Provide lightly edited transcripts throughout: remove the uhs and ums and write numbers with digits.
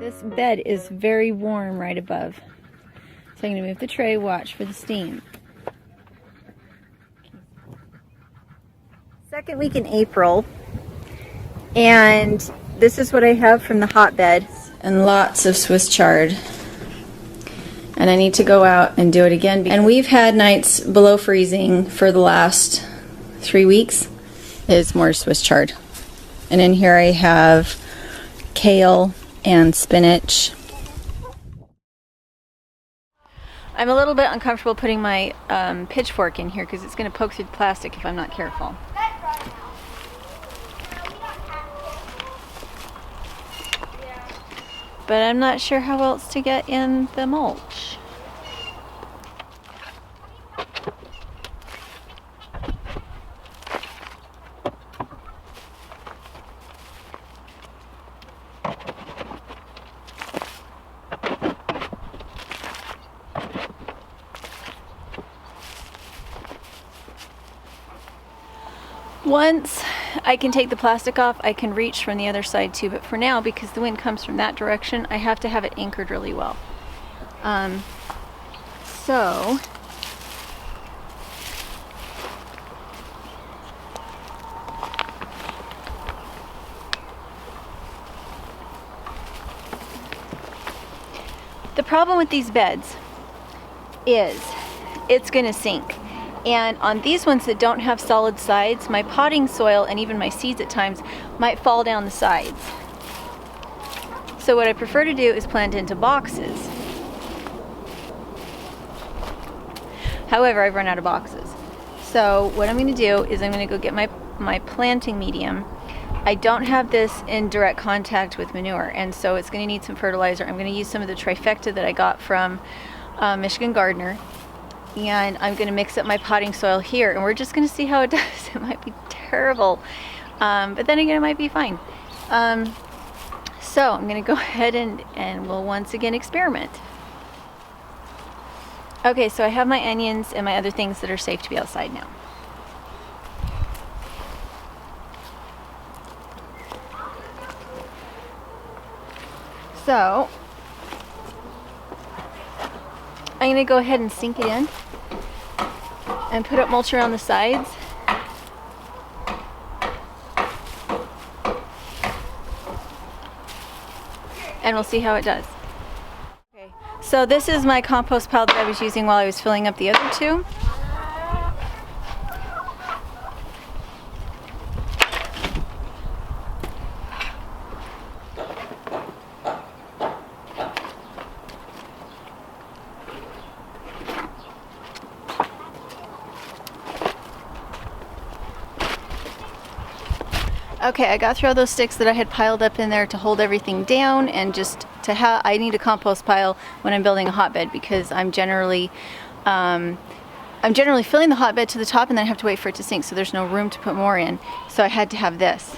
This bed is very warm right above. So I'm going to move the tray, watch for the steam. Second week in April, and this is what I have from the hotbed. And lots of Swiss chard. And I need to go out and do it again. And we've had nights below freezing for the last 3 weeks. There's more Swiss chard. And in here I have kale and spinach. I'm a little bit uncomfortable putting my pitchfork in here because it's going to poke through the plastic if I'm not careful. But I'm not sure how else to get in the mulch. Once I can take the plastic off, I can reach from the other side too, but for now, because the wind comes from that direction, I have to have it anchored really well. So the problem with these beds is it's going to sink. And on these ones that don't have solid sides, my potting soil and even my seeds at times might fall down the sides. So what I prefer to do is plant into boxes. However, I've run out of boxes. So what I'm going to do is I'm going to go get my planting medium. I don't have this in direct contact with manure, and so it's going to need some fertilizer. I'm going to use some of the trifecta that I got from Michigan Gardener. And I'm going to mix up my potting soil here, and we're just going to see how it does. It might be terrible, but then again it might be fine. So I'm going to go ahead and we'll once again experiment. Okay, so I have my onions and my other things that are safe to be outside now. So I'm going to go ahead and sink it in and put up mulch around the sides. And we'll see how it does. Okay, so this is my compost pile that I was using while I was filling up the other two. Okay, I got through all those sticks that I had piled up in there to hold everything down, and just to have, I need a compost pile when I'm building a hotbed, because I'm generally filling the hotbed to the top and then I have to wait for it to sink, so there's no room to put more in. So I had to have this.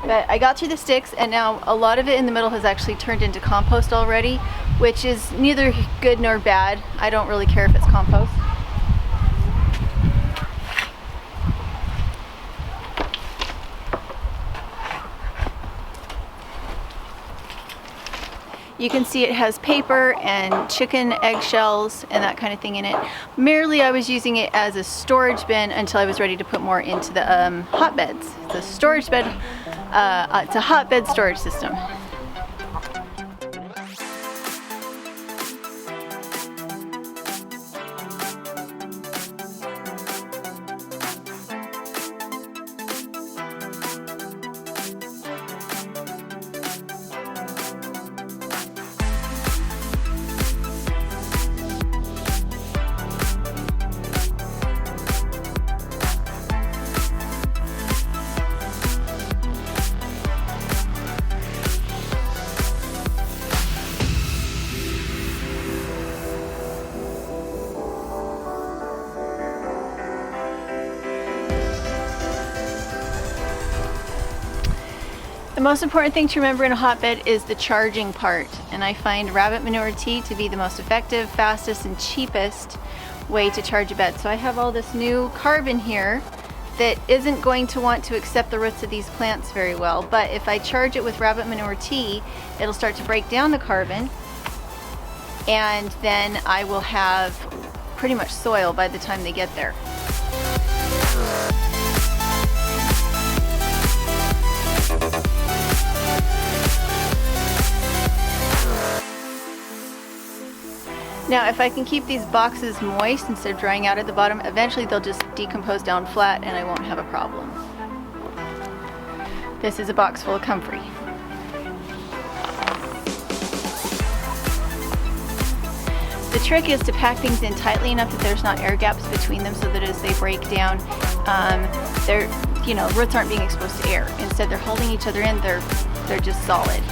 But I got through the sticks, and now a lot of it in the middle has actually turned into compost already, which is neither good nor bad. I don't really care if it's compost. You can see it has paper and chicken eggshells and that kind of thing in it. Merely I was using it as a storage bin until I was ready to put more into the hotbeds. It's a storage bed, it's a hotbed storage system. The most important thing to remember in a hotbed is the charging part, and I find rabbit manure tea to be the most effective, fastest, and cheapest way to charge a bed. So I have all this new carbon here that isn't going to want to accept the roots of these plants very well. But if I charge it with rabbit manure tea, it'll start to break down the carbon, and then I will have pretty much soil by the time they get there. Now, if I can keep these boxes moist instead of drying out at the bottom, eventually they'll just decompose down flat and I won't have a problem. This is a box full of comfrey. The trick is to pack things in tightly enough that there's not air gaps between them, so that as they break down, roots aren't being exposed to air. Instead, they're holding each other in, they're just solid.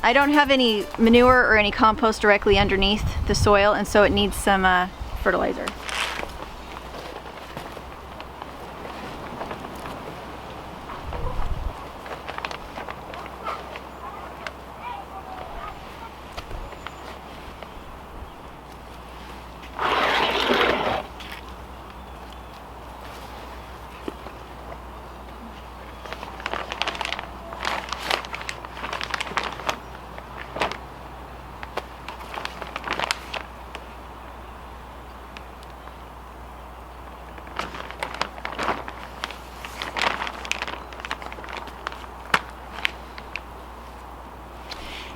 I don't have any manure or any compost directly underneath the soil, and so it needs some fertilizer.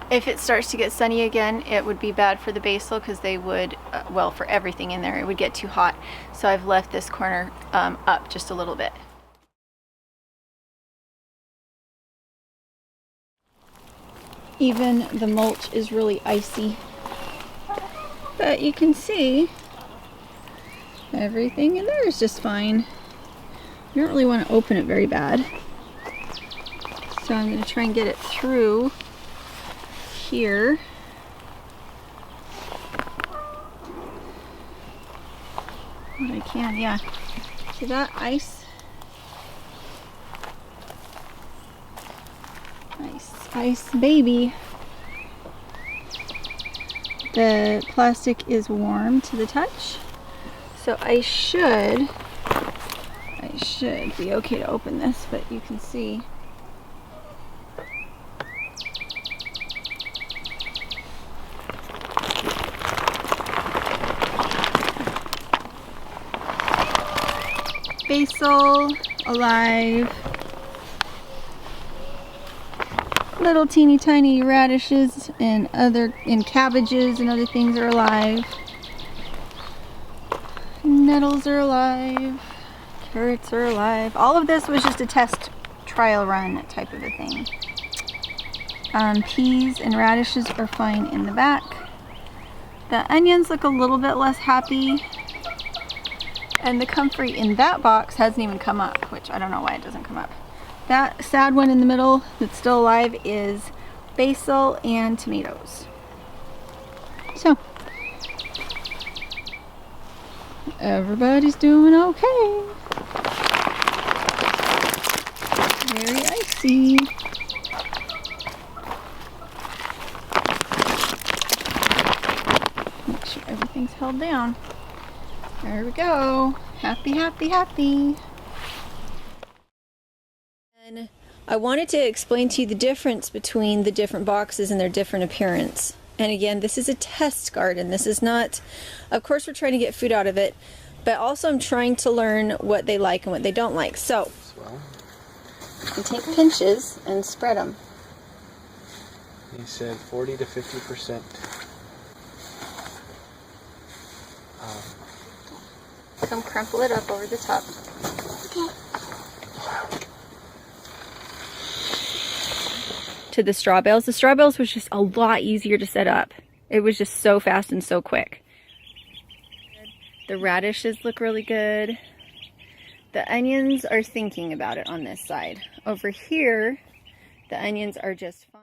If it starts to get sunny again, it would be bad for the basil because they would, well, for everything in there, it would get too hot. So I've left this corner up just a little bit. Even the mulch is really icy. But you can see everything in there is just fine. You don't really want to open it very bad. So I'm going to try and get it through here. What I can, yeah. See that ice? Ice baby. The plastic is warm to the touch, so I should be okay to open this, but you can see basil alive. Little teeny tiny radishes and cabbages and other things are alive. Nettles are alive. Carrots are alive. All of this was just a test trial run type of a thing. Peas and radishes are fine in the back. The onions look a little bit less happy. And the comfrey in that box hasn't even come up, which I don't know why it doesn't come up. That sad one in the middle that's still alive is basil and tomatoes. So, everybody's doing okay. Very icy. Make sure everything's held down. There we go. Happy, happy, happy. And I wanted to explain to you the difference between the different boxes and their different appearance. And again, this is a test garden. This is not, of course we're trying to get food out of it, but also I'm trying to learn what they like and what they don't like. So, you take pinches and spread them. He said 40 to 50%. Come crumple it up over the top. Okay. To the straw bales. The straw bales was just a lot easier to set up. It was just so fast and so quick. The radishes look really good. The onions are thinking about it on this side. Over here, the onions are just fine.